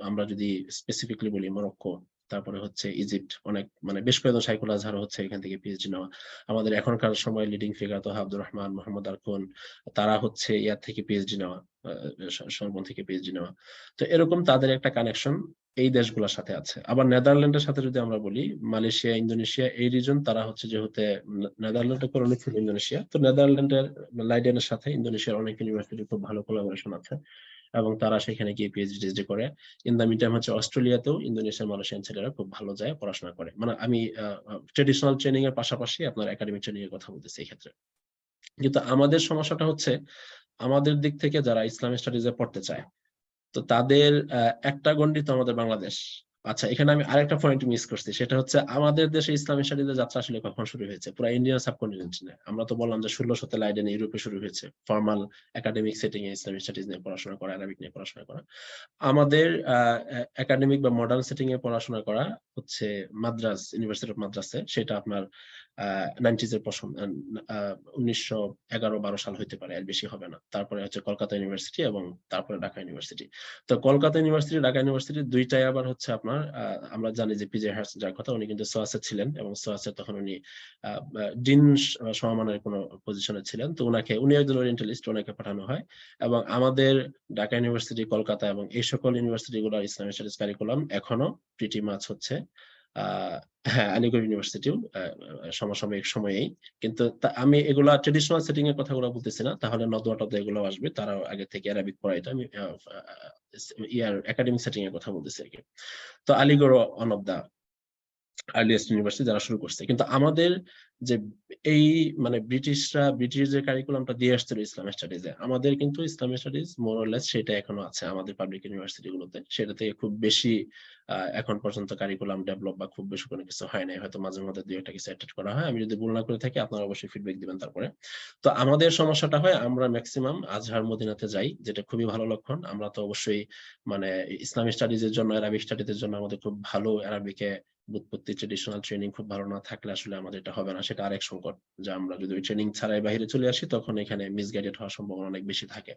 আমরা যদি স্পেসিফিকলি বলি মরক্কো, তারপরে হচ্ছে ইজিপ্ট, অনেক মানে বেশ কয়েকজন শাইখুল আজহার হচ্ছে এখান থেকে পিএইচডি নেওয়া। আমাদের এখনকার সময় লিডিং ফিগার তো আব্দুর রহমান, মোহাম্মদ আরকুন, তারা হচ্ছে ইয়ার থেকে পিএইচডি নেওয়া, সোরবন থেকে পিএইচডি নেওয়া। তো এরকম তাদের একটা কানেকশন এই দেশগুলোর সাথে আছে। আবার নেদারল্যান্ডের সাথে যদি আমরা বলি, মালয়েশিয়া, ইন্দোনেশিয়া, এই রিজন তারা হচ্ছে যেহেতু নেদারল্যান্ডের কলোনি ছিল ইন্দোনেশিয়া, তো নেদারল্যান্ডের লাইডেনের সাথে ইন্দোনেশিয়ার অনেক ইউনিভার্সিটির খুব ভালো কোলাবোরেশন আছে, এবং তারা সেখানে গিয়ে পিএইচডি করে। ইন দা মিন টাইম হচ্ছে অস্ট্রেলিয়াতেও ইন্দোনেশিয়ার মালয়েশিয়ান ছেলেরা খুব ভালো যায় পড়াশোনা করে। মানে আমি ট্রেডিশনাল ট্রেনিং এর পাশাপাশি আপনার একাডেমিক ট্রেনিং এর কথা বলতেছি এই ক্ষেত্রে। কিন্তু আমাদের সমস্যাটা হচ্ছে, আমাদের দিক থেকে যারা ইসলামিক স্টাডিজে পড়তে চায়, তো তাদের একটা গণ্ডি তো আমাদের বাংলাদেশ। আচ্ছা, এখানে আমি আরেকটা পয়েন্ট মিস করছি, সেটা হচ্ছে আমাদের দেশে ইসলামিক স্টাডিজের যাত্রা আসলে কখন শুরু হয়েছে? পুরো ইন্ডিয়ান সাবকন্টিনেন্টে। আমরা তো বললাম যে 1600 লাইডেন ইউরোপে শুরু হয়েছে ফর্মাল একাডেমিক সেটিং এ ইসলামিক স্টাডিজ নিয়ে পড়াশোনা করা, আরবিক নিয়ে পড়াশোনা করা। আমাদের একাডেমিক বা মডার্ন সেটিং এ পড়াশোনা করা হচ্ছে মাদ্রাজ, ইউনিভার্সিটি অফ মাদ্রাসে, সেটা আপনার 90s এর প্রথম 1911-12 সাল হইতে পারে, এর বেশি হবে না। তারপরে হচ্ছে কলকাতা ইউনিভার্সিটি, এবং তারপরে ঢাকা ইউনিভার্সিটি। তো কলকাতা ইউনিভার্সিটি, ঢাকা ইউনিভার্সিটি দুইটাই আবার হচ্ছে আপনার আমরা জানি যে পিজে হার্স যার কথা, উনি কিন্তু সোয়াসে ছিলেন, এবং সোয়াসে তখন উনি ডিন সমমানের কোনো পজিশনে ছিলেন। তো উনি একজন ওরিয়েন্টালিস্ট, ওনাকে পাঠানো হয়। এবং আমাদের ঢাকা ইউনিভার্সিটি, কলকাতা এবং এই সকল ইউনিভার্সিটি গুলোর ইসলামিক স্টাডিজ কারিকুলাম এখনো প্রিটি মাচ হচ্ছে হ্যাঁ, আলিগড় ইউনিভার্সিটিও সমসাময়িক সময়েই। কিন্তু আমি এগুলা ট্রেডিশনাল সেটিং এর কথাগুলো বলতেছি না, তাহলে নদওয়া টদওয়া এগুলো আসবে, তারা আগে থেকে অ্যারাবিক পড়াইতো। আমি ইয়ার একাডেমিক সেটিং এর কথা বলতেছি আর কি। তো Aligarh one of the earliest university যারা শুরু করছে। কিন্তু আমাদের যে এই মানে ব্রিটিশ যে কারিকুলামটা দিয়ে আসছিল ইসলামিক স্টাডিজে, আমাদের কিন্তু Islamic studies more or less সেটা এখনো আছে আমাদের পাবলিক ইউনিভার্সিটি গুলোতে। সেটা থেকে খুব বেশি এখন পর্যন্ত কারিকুলাম ডেভেলপ বা খুব বেশি কোনো কিছু হয় নাই। হয়তো মাঝে মধ্যে দুই একটা কিছু অ্যাটেন্ড করা হয়। আমি যদি ভুল না করে থাকি, আপনারা অবশ্যই ফিডব্যাক দিবেন তারপরে। তো আমাদের সমস্যাটা হয়, আমরা ম্যাক্সিমাম আজহার মদিনাতে যাই, যেটা খুবই ভালো লক্ষণ। আমরা তো অবশ্যই মানে ইসলামিক স্টাডিজের জন্য, অ্যারাবিক স্টাডিজের জন্য আমাদের খুব ভালো অ্যারাবিকে বুৎপত্তি ট্রেডিশনাল ট্রেনিং খুব ভালো না থাকলে আসলে আমাদের এটা হবে না। সেটা আরেক সংকট, যে আমরা যদি ওই ট্রেনিং ছাড়াই বাইরে চলে আসি, তখন এখানে মিসগাইডেড হওয়ার সম্ভাবনা অনেক বেশি থাকে।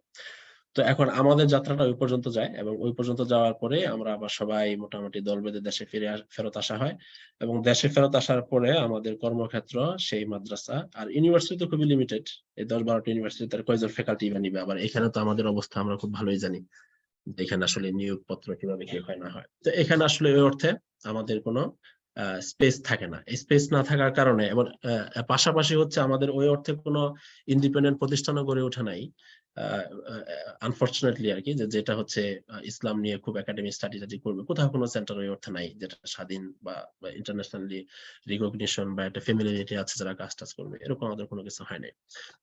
তো এখন আমাদের যাত্রাটা ওই পর্যন্ত যায়, এবং ওই পর্যন্ত যাওয়ার পরে আমরা আবার সবাই মোটামুটি দল বেঁধে দেশে ফেরত আসা হয়। এবং দেশে ফেরত আসার পরে আমাদের কর্মক্ষেত্র সেই মাদ্রাসা, আর ইউনিভার্সিটি তো খুবই লিমিটেড। এই 10-12টা ইউনিভার্সিটি তার কয়জন ফ্যাকাল্টি নিবে? আবার এখানে তো আমাদের অবস্থা আমরা খুব ভালোই জানি, এখানে আসলে নিয়োগপত্র কিভাবে কি হয় না হয়। তো এখানে আসলে ওই অর্থে আমাদের কোনো স্পেস থাকে না। স্পেস না থাকার কারণে, এবং পাশাপাশি হচ্ছে আমাদের ওই অর্থে কোনো ইন্ডিপেন্ডেন্ট প্রতিষ্ঠানও গড়ে ওঠে নাই আনফরচুনেটলি আর কি, যেটা হচ্ছে ইসলাম নিয়ে খুব একাডেমিক স্টাডি করবে। কোথাও কোনো সেন্টার ওই অর্থে নাই যেটা স্বাধীন বা ইন্টারন্যাশনালি রিকগনিশন বা একটা ফ্যামিলিয়ারিটি আছে যারা কাজ টাজ করবে, এরকম আমাদের কোনো কিছু হয় নাই।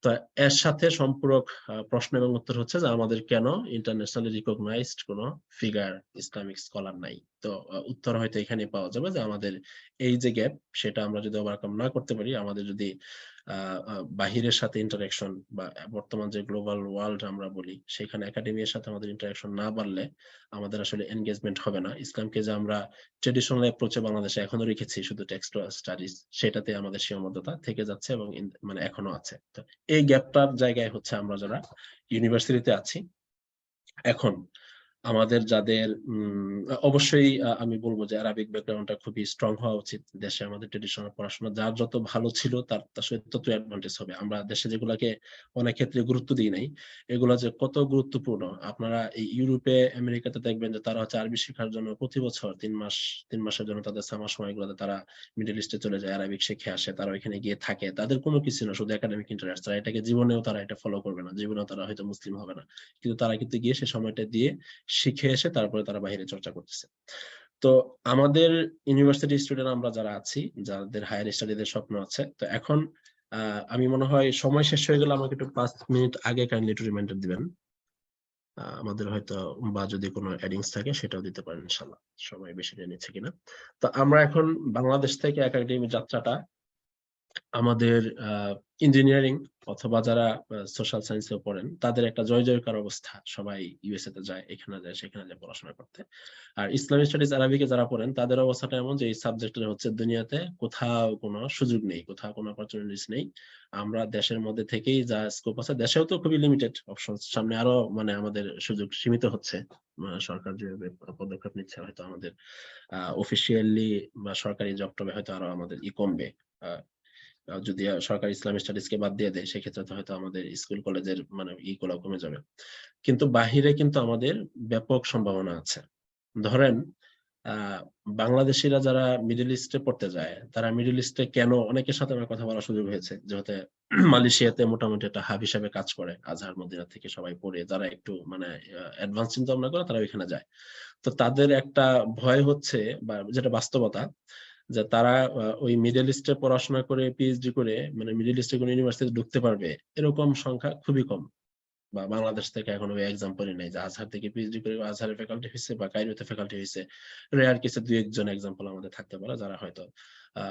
তো এর সাথে সম্পূরক প্রশ্ন এবং উত্তর হচ্ছে যে আমাদের কেন ইন্টারন্যাশনালি রিকগনাইজড কোনো ফিগার ইসলামিক স্কলার নাই। তো উত্তর হয়তো এখানে পাওয়া যাবে যে আমাদের এই যে গ্যাপ, সেটা আমরা যদি ওভারকাম না করতে পারি, আমাদের যদি বাহিরের সাথে ইন্টারাকশন বা বর্তমান যে গ্লোবাল ওয়ার্ল্ড আমরা বলি, সেখানে একাডেমির সাথে আমাদের ইন্টারাকশন না বাড়লে আমাদের আসলে এনগেজমেন্ট হবে না। ইসলামকে যে আমরা ট্রেডিশনাল অ্যাপ্রোচে বাংলাদেশে এখনো রেখেছি শুধু টেক্সট স্টাডিজ, সেটাতে আমাদের সীমাবদ্ধতা থেকে যাচ্ছে, এবং মানে এখনো আছে। তো এই গ্যাপটার জায়গায় হচ্ছে আমরা যারা ইউনিভার্সিটিতে আছি এখন, আমাদের যাদের অবশ্যই আমি বলবো যে আরবিক ব্যাকগ্রাউন্ডটা খুবই স্ট্রং হওয়া উচিত। দেশে আমাদের ট্রেডিশনাল পড়াশোনা যার যত ভালো ছিল তার সাথে তত অ্যাডভান্টেজ হবে। আমরা দেশে যেগুলাকে অনেক ক্ষেত্রে গুরুত্ব দিই নাই, এগুলা যে কত গুরুত্বপূর্ণ। আপনারা এই ইউরোপে, আমেরিকাতে দেখবেন যে তারা হচ্ছে আরবি শেখার জন্য প্রতি বছর ৩ মাসের জন্য তাদের সামার সময়গুলোতে তারা মিডল ইস্টে চলে যায়, আরবিক শিখে আসে। তারা ওইখানে গিয়ে থাকে। তাদের কোনো কিছু না, শুধু একাডেমিক ইন্টারেস্ট। তারা এটাকে জীবনেও তারা এটা ফলো করবে না। জীবনেও তারা হয়তো মুসলিম হবে না। কিন্তু তারা কিন্তু গিয়ে সে সময়টা দিয়ে শিখে এসে তারপরে তারা বাহিরে চর্চা করতেছে। তো আমাদের ইউনিভার্সিটি স্টুডেন্ট আমরা যারা আছি, যাদের হায়ার স্টাডিজের স্বপ্ন আছে, তো এখন আমি মনে হয় সময় শেষ হয়ে গেলে আমাকে একটু ৫ মিনিট আগে কাইন্ডলি একটু রিমাইন্ডার দিবেন। আমাদের হয়তো বা যদি কোনো অ্যাডিংস থাকে সেটাও দিতে পারেন ইনশাআল্লাহ। সময় বেশি নিয়ে নিচ্ছে কিনা। তো আমরা এখন বাংলাদেশ থেকে একাডেমিক যাত্রাটা আমাদের ইঞ্জিনিয়ারিং অথবা যারা সোশ্যাল সায়েন্সে পড়েন তাদের একটা জয়-জয়কার অবস্থা। সবাই ইউএসএ তে যায়, এখানে যায়, সেখানে যায় পড়াশোনা করতে। আর ইসলামিক স্টাডিজ আরবিকে যারা পড়েন তাদের অবস্থাটা এমন যে এই সাবজেক্টের হচ্ছে দুনিয়াতে কোথাও কোনো সুযোগ নেই, কোথাও কোনো অপরচুনিটিস নেই। আমরা দেশের মধ্যে থেকেই যা স্কোপ আছে, দেশেও তো খুবই লিমিটেড অপশনস, সামনে আরো মানে আমাদের সুযোগ সীমিত হচ্ছে। সরকার যেভাবে পদক্ষেপ নিচ্ছে হয়তো আমাদের অফিসিয়ালি বা সরকারি জব-টবে হয়তো আরো আমাদের কমবে। আ যদি সরকার ইসলামিক স্টাডিজ কে বাদ দিয়ে দেয় সেক্ষেত্রে তো হয়তো আমাদের স্কুল কলেজের মানে গুলো কমে যাবে। কিন্তু বাহিরে কিন্তু আমাদের ব্যাপক সম্ভাবনা আছে। ধরেন আ বাংলাদেশীরা যারা মিডল ইস্টে পড়তে যায়, তারা মিডল ইস্টে কেন, অনেকের সাথে আমার কথা বলার সুযোগ হয়েছে। যেহেতু মালয়েশিয়াতে মোটামুটি একটা হাব হিসাবে কাজ করে। আজহার মদিনা থেকে সবাই পড়ে, যারা একটু মানে অ্যাডভান্স চিন্তা ভাবনা করে তারা ওইখানে যায়। তো তাদের একটা ভয় হচ্ছে, বা যেটা বাস্তবতা, যে তারা ওই মিডল ইস্টে পড়াশোনা করে পিএইচডি করে মানে মিডল ইস্টে কোনো ইউনিভার্সিটিতে ঢুকতে পারবে এরকম সংখ্যা খুবই কম। বা বাংলাদেশ থেকে এখন ওই এক্সাম্পলই নাই যে আজহার থেকে পিএইচডি করে আজহারের ফ্যাকাল্টি হইছে বা কাইরোতে ফ্যাকাল্টি হইছে। রেয়ার কেসে ২-১ জন এক্সাম্পল আমাদের থাকতে পারে যারা হয়তো আ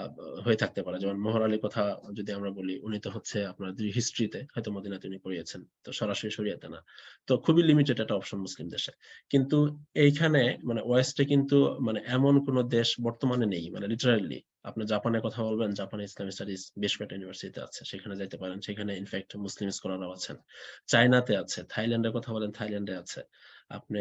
হয়ে থাকতে পারে। যেমন মোহর আলীর কথা যদি আমরা বলি, উনি তো হচ্ছে আপনার হিস্ট্রিতে হয়তো মদিনাতে উনি পড়িয়েছেন। তো সরাসরি শরিয়াতে না। তো খুবই লিমিটেড একটা অপশন মুসলিম দেশে। কিন্তু এইখানে মানে ওয়েস্টে কিন্তু মানে এমন কোন দেশ বর্তমানে নেই। মানে লিটারেলি আপনি জাপানের কথা বলবেন, জাপানে ইসলামিক স্টাডিজ বেশ কয়েকটা ইউনিভার্সিটিতে আছে। সেখানে যাইতে পারেন। সেখানে ইনফেক্ট মুসলিম স্কলাররাও আছেন। চায়নাতে আছে, থাইল্যান্ডের কথা বলেন, থাইল্যান্ডে আছে। আপনি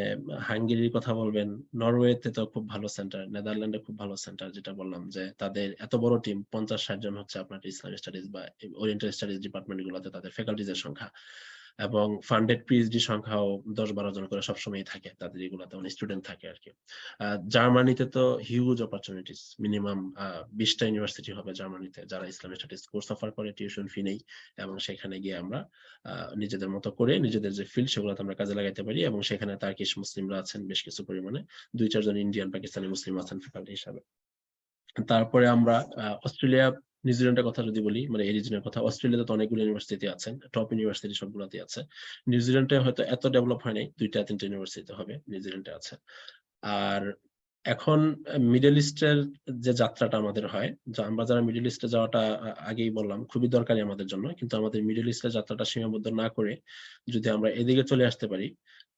হাঙ্গেরির কথা বলবেন, নরওয়েতে তো খুব ভালো সেন্টার, নেদারল্যান্ডে খুব ভালো সেন্টার, যেটা বললাম যে তাদের এত বড় টিম ৫০-৬০ জন হচ্ছে আপনার ইসলামিক স্টাডিজ বা ওরিয়েন্টাল স্টাডিজ ডিপার্টমেন্ট গুলোতে তাদের ফ্যাকাল্টিজ এর সংখ্যা। এবং ফান্ডেড পিএইচডি সংখ্যাও ১০-১২ জন করে সবসময়ই থাকে। তাদের এগুলাতে অনেক স্টুডেন্ট থাকে আরকি। জার্মানিতে তো হিউজ অপরচুনিটিস। মিনিমাম ২০ টা ইউনিভার্সিটি হবে জার্মানিতে যারা ইসলামিক স্টাডিজ কোর্স অফার করে, টিউশন ফি নেই। এবং সেখানে গিয়ে আমরা নিজেদের মতো করে নিজেদের যে ফিল্ড সেগুলোতে আমরা কাজে লাগাইতে পারি, এবং সেখানে টার্কিশ মুসলিমরা আছেন বেশ কিছু পরিমাণে। ২-৪ জন ইন্ডিয়ান, পাকিস্তানি মুসলিম আছেন ফ্যাকাল্টি হিসাবে। তারপরে আমরা অস্ট্রেলিয়া, নিউজিল্যান্ডের কথা যদি বলি, মানে এই রিজনের কথা, অস্ট্রেলিয়াতে তো অনেকগুলো ইউনিভার্সিটি আছে। টপ ইউনিভার্সিটি সবগুলাতেই আছে। নিউজিল্যান্ডে হয়তো এত ডেভেলপ হয় নাই। ২টা-৩টা ইউনিভার্সিটিতে হবে। নিউজিল্যান্ডে আছে। আর এখন মিডল ইস্টের যে যাত্রাটা আমাদের হয়, আমরা যারা মিডল ইস্টে যাওয়াটা আগেই বললাম খুবই দরকারি আমাদের জন্য। কিন্তু আমাদের মিডল ইস্টের যাত্রাটা সীমাবদ্ধ না করে যদি আমরা এদিকে চলে আসতে পারি,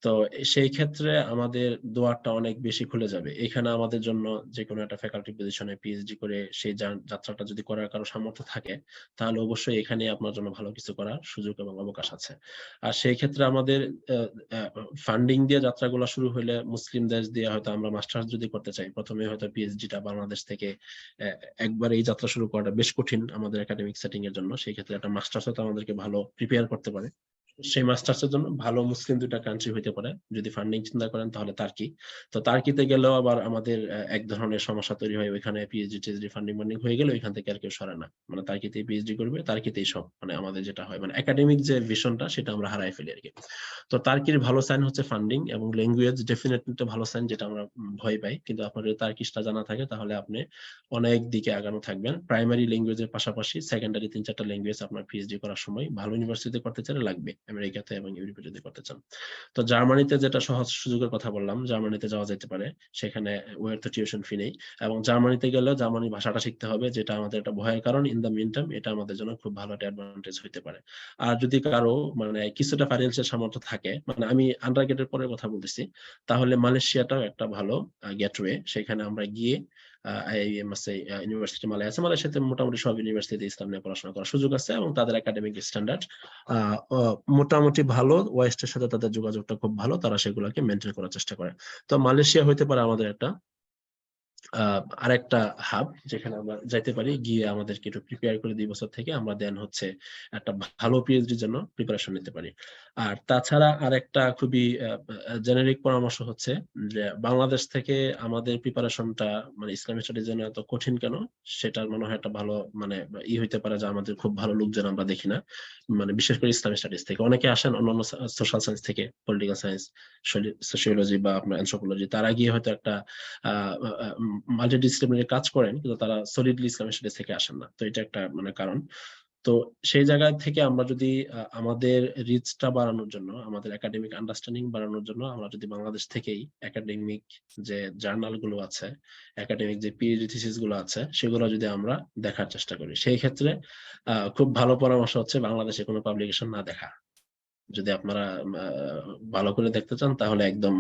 তো সেই ক্ষেত্রে আমাদের দুয়ারটা অনেক বেশি খুলে যাবে। এখানে আমাদের জন্য যেকোনো একটা ফ্যাকাল্টি পজিশনে পিএইচডি করে সেই যাত্রাটা যদি করার কারো সামর্থ্য থাকে, তাহলে অবশ্যই এখানে আপনার জন্য ভালো কিছু করার সুযোগ এবং অবকাশ আছে। আর সেই ক্ষেত্রে আমাদের আ আ ফান্ডিং দিয়ে যাত্রাগুলা শুরু হইলে, মুসলিম দেশ দিয়ে হয়তো আমরা মাস্টার্স যদি করতে চাই, ১ম এ হয়তো পিএইচডিটা বাংলাদেশ থেকে এ একবারে এই যাত্রা শুরু করাটা বেশ কঠিন আমাদের একাডেমিক সেটিং এর জন্য। সেই ক্ষেত্রে একটা মাস্টার্স হয়তো আমাদেরকে ভালো প্রিপেয়ার করতে পারে। সেই মাস্টার্সের জন্য ভালো মুসলিম ২ টা কান্ট্রি হইতে পারে। যদি ফান্ডিং চিন্তা করেন তাহলে তার্কি। তো তার্কিতে গেলেও আবার আমাদের এক ধরনের সমস্যা তৈরি হয়। ওইখানে পিএইচডি-টিএইচডি ফান্ডিং হয়ে গেলে ওইখান থেকে আর কেউ সরে না। মানে তার্কিতেই পিএইচডি করবে, তার্কিতেই সব। মানে আমাদের যেটা হয় মানে একাডেমিক যে ভিশনটা সেটা আমরা হারায় ফেলি আরকি। তো তার্কির ভালো সাইন হচ্ছে ফান্ডিং এবং ল্যাঙ্গুয়েজ ডেফিনিটলি একটা ভালো সাইন, যেটা আমরা ভয় পাই। কিন্তু আপনার যদি তার্কিশটা জানা থাকে তাহলে আপনি অনেক দিকে আগানো থাকবেন। প্রাইমারি ল্যাঙ্গুয়েজের পাশাপাশি সেকেন্ডারি ৩-৪ টা ল্যাঙ্গুয়েজ আপনার পিএইচডি করার সময় ভালো ইউনিভার্সিটিতে করতে চাইলে লাগবে। আমেরিকাতে এবং ইউরোপে যদি করতে চান। তো জার্মানিতে যেটা সহজ সুযোগের কথা বললাম, জার্মানিতে যাওয়া যেতে পারে। সেখানে ওয়ের তো টিউশন ফি নেই। এবং জার্মানিতে গেলেও জার্মানি ভাষাটা শিখতে হবে, যেটা আমাদের একটা ভয়ের কারণ। ইন দ্য মিন টাইম এটা আমাদের জন্য খুব ভালো একটা অ্যাডভান্টেজ হইতে পারে। আর যদি কারো মানে কিছুটা ফাইন্যান্সিয়াল সামর্থ্য থাকে, মানে আমি আন্ডার গ্রেডের পরের কথা বলতেছি, তাহলে মালয়েশিয়াটাও একটা ভালো গেটওয়ে। সেখানে আমরা গিয়ে আইআইএম আছে, ইউনিভার্সিটি মালয় আছে। মালয়েশিয়াতে মোটামুটি সব ইউনিভার্সিটিতে ইসলাম নিয়ে পড়াশোনা করার সুযোগ আছে এবং তাদের একাডেমিক স্ট্যান্ডার্ড মোটামুটি ভালো। ওয়েস্টের সাথে তাদের যোগাযোগটা খুব ভালো, তারা সেগুলোকে মেনটেন করার চেষ্টা করে। তো মালয়েশিয়া হইতে পারে আমাদের একটা আরেকটা হাব, যেখানে আমরা যাইতে পারি, গিয়ে আমাদেরকে একটু প্রিপেয়ার করে 2 বছর থেকে আমরা দেন হচ্ছে একটা ভালো পিএইচডির জন্য প্রিপারেশন নিতে পারি। আর তাছাড়া আরেকটা খুবই জেনারিক পরামর্শ হচ্ছে যে বাংলাদেশ থেকে আমাদের প্রিপারেশনটা মানে ইসলামিক স্টাডির জন্য এত কঠিন কেন, সেটার মনে হয় একটা ভালো মানে হইতে পারে যে আমাদের খুব ভালো লোকজন আমরা দেখি না, মানে বিশেষ করে ইসলামিক স্টাডিজ থেকে অনেকে আসেন অন্যান্য সোশ্যাল সায়েন্স থেকে, পলিটিক্যাল সায়েন্স, সোশিওলজি বা আপনার অ্যানথ্রোপোলজি, তারা গিয়ে হয়তো একটা মাল্টিডিসিপ্লিনারি কাজ করেন, কিন্তু তারা সলিডলি ইসলামিক স্টাডিজ থেকে আসেন না। তো এটা একটা মানে কারণ। তো সেই জায়গা থেকে আমরা যদি আমাদের রিচটা বাড়ানোর জন্য, আমাদের একাডেমিক আন্ডারস্ট্যান্ডিং বাড়ানোর জন্য আমরা যদি বাংলাদেশ থেকেই একাডেমিক যে জার্নাল গুলো আছে, একাডেমিক যে পিএইচডি থিসিস গুলো আছে, সেগুলো যদি আমরা দেখার চেষ্টা করি, সেই ক্ষেত্রে খুব ভালো পরামর্শ হচ্ছে বাংলাদেশে কোনো পাবলিকেশন না দেখা। যদি আপনারা ভালো করে দেখতে চান তাহলে একদম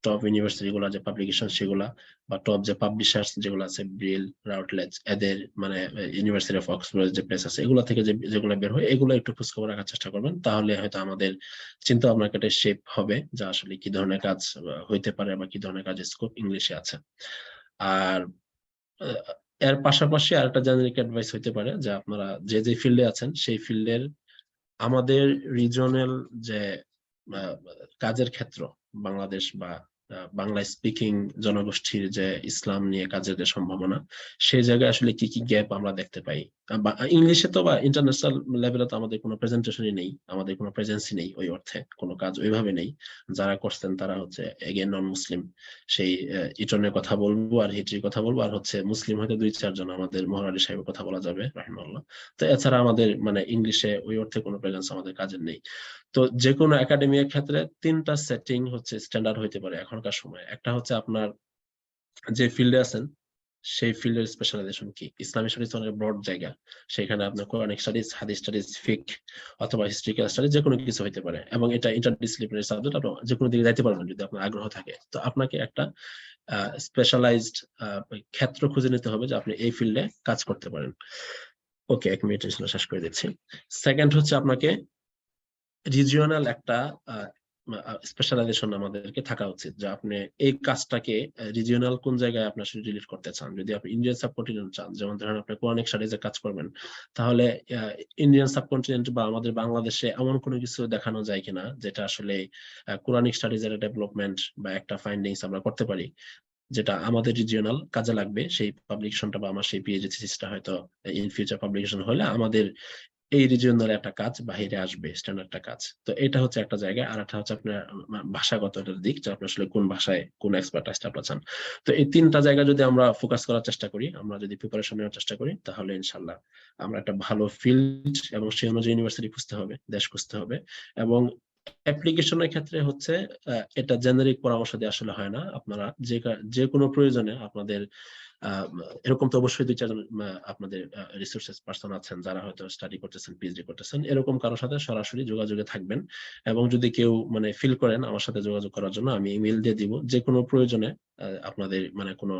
টপ ইউনিভার্সিটি গুলা যে পাবলিকেশন সেগুলা, বা টপ যে পাবলিশার্স যেগুলো আছে, ব্রিল, রাউটলেটস, এদের মানে ইউনিভার্সিটি অফ অক্সফোর্ড যে প্রেস আছে, এগুলো থেকে যেগুলো বের হয় এগুলো একটু খোঁজখবর রাখার চেষ্টা করবেন। তাহলে হয়তো আমাদের চিন্তা ভাবনার একটা শেপ হবে যে আসলে কি ধরনের কাজ হইতে পারে বা কি ধরনের কাজের স্কোপ ইংলিশে আছে। আর এর পাশাপাশি আরেকটা জেনারিক অ্যাডভাইস হইতে পারে যে আপনারা যে যে ফিল্ডে আছেন সেই ফিল্ডের আমাদের রিজনাল যে কাজের ক্ষেত্র, বাংলাদেশ বা বাংলা স্পিকিং জনগোষ্ঠীর যে ইসলাম নিয়ে কাজের যে সম্ভাবনা, সেই জায়গায় আসলে কি কি গ্যাপ আমরা দেখতে পাই। ইংলিশে তো বা ইন্টারন্যাশনাল লেভেলে তো আমাদের কোনো প্রেজেন্টেশনই নেই, আমাদের কোনো প্রেজেন্সই নেই, ওই অর্থে কোনো কাজ ওইভাবে নেই। যারা করছেন তারা হচ্ছে এগেন নন মুসলিম। সেই ইটনের কথা বলবো আর হিটরির কথা বলবো, আর হচ্ছে মুসলিম হয়তো 2-4 জন, আমাদের মোহর আলী সাহেবের কথা বলা যাবে রাহিমাহুল্লাহ। তো এছাড়া আমাদের মানে ইংলিশে ওই অর্থে কোনো প্রেজেন্স আমাদের কাজের নেই। তো যে কোনো একাডেমির ক্ষেত্রে 3টা সেটিং হচ্ছে স্ট্যান্ডার্ড হইতে পারে এখনকার সময়। একটা হচ্ছে আপনার যে ফিল্ডে আছেন সেই ফিল্ডের স্পেশালাইজেশন কি। ইসলামিক স্টাডিজ অনেক ব্রড জায়গা, সেখানে আপনার কোরআনিক স্টাডিজ, হাদিস স্টাডিজ, ফিক অথবা হিস্ট্রিক্যাল স্টাডিজ যে কোনো কিছু হইতে পারে, এবং এটা ইন্টারডিসিপ্লিনারি সাবজেক্ট, আপনি যে কোনো দিকে যাইতে পারবেন যদি আপনার আগ্রহ থাকে। তো আপনাকে একটা স্পেশালাইজড ক্ষেত্র খুঁজে নিতে হবে যে আপনি এই ফিল্ডে কাজ করতে পারেন। ওকে, 1 মিনিট শেষ করে দিচ্ছি। সেকেন্ড হচ্ছে আপনাকে রিজিওনাল একটা স্পেশালাইজেশন আমাদেরকে থাকা উচিত, যে আপনি এই কাজটাকে রিজিওনাল কোন জায়গায় আপনি আসলে রিলেট করতে চান। যদি আপনি ইন্ডিয়ান সাবকন্টিনেন্ট চান, যেমন ধরেন আপনি কোরআনিক স্টাডিজে কাজ করবেন, তাহলে ইন্ডিয়ান সাবকন্টিনেন্ট বা আমাদের বাংলাদেশে এমন কোনো কিছু দেখানো যায় কিনা যেটা আসলে কোরআনিক স্টাডিজের ডেভেলপমেন্ট বা একটা ফাইন্ডিংস আমরা করতে পারি, যেটা আমাদের রিজিওনাল কাজে লাগবে। সেই পাবলিকেশনটা বা আমার সেই পিএইচডি থিসিসটা হয়তো ইন ফিউচার পাবলিকেশন হলে আমাদের এই রিজিওনাল একটা কাজ বাহিরে আসবে, স্ট্যান্ডার্ডটা কাজ। তো এটা হচ্ছে একটা জায়গা। আর একটা হচ্ছে আপনার ভাষাগত একটা দিক, যে আপনি আসলে কোন ভাষায় কোন এক্সপার্টাইজটা আপনার চান। তো এই 3টা জায়গা যদি আমরা ফোকাস করার চেষ্টা করি, আমরা যদি প্রিপারেশন নেওয়ার চেষ্টা করি, তাহলে ইনশাল্লাহ আমরা একটা ভালো ফিল্ড এবং সেই অনুযায়ী ইউনিভার্সিটি খুঁজতে হবে, দেশ খুঁজতে হবে। এবং অ্যাপ্লিকেশনের ক্ষেত্রে হচ্ছে এটা জেনারিক পরামর্শ দিয়ে আসলে হয় না। আপনারা যে কোনো প্রয়োজনে আপনাদের এরকম তো অবশ্যই 2-4 জন আপনাদের রিসোর্সেস পারসন আছেন যারা হয়তো স্টাডি করতেছেন, পিএইচডি করতেছেন, এরকম কারোর সাথে সরাসরি যোগাযোগে থাকবেন। এবং যদি কেউ মানে ফিল করেন আমার সাথে যোগাযোগ করার জন্য, আমি ইমেল দিয়ে দিব। যে কোনো প্রয়োজনে আপনাদের মানে কোনো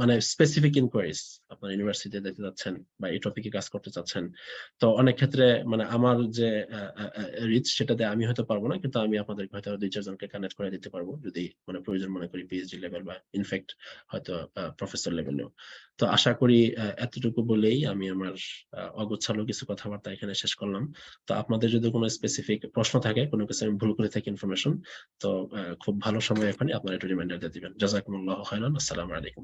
মানে স্পেসিফিক ইনকোয়ারিজ, আপনার ইউনিভার্সিটিতে যেতে যাচ্ছেন বা এই টপিকে কাজ করতে চাচ্ছেন, তো অনেক ক্ষেত্রে মানে আমার যে রিচ সেটাতে আমি হয়তো পারবো না, কিন্তু আমি আপনাদেরকে হয়তো 2-4 জনকে কানেক্ট করে দিতে পারবো যদি মানে প্রয়োজন মনে করি, পিএইচডি লেভেল বা ইনফ্যাক্ট হয়তো প্রফেসর লেভেলেও। তো আশা করি এতটুকু বলেই আমি আমার অগোছালো কিছু কথাবার্তা এখানে শেষ করলাম। তো আপনাদের যদি কোনো স্পেসিফিক প্রশ্ন থাকে, কোনো কিছু আমি ভুল করে থাকি ইনফরমেশন, তো খুব ভালো সময় এখনই আপনারা একটু রিমাইন্ডার দিয়ে দিবেন। জাযাকুমুল্লাহু খাইরান। আসসালামু আলাইকুম।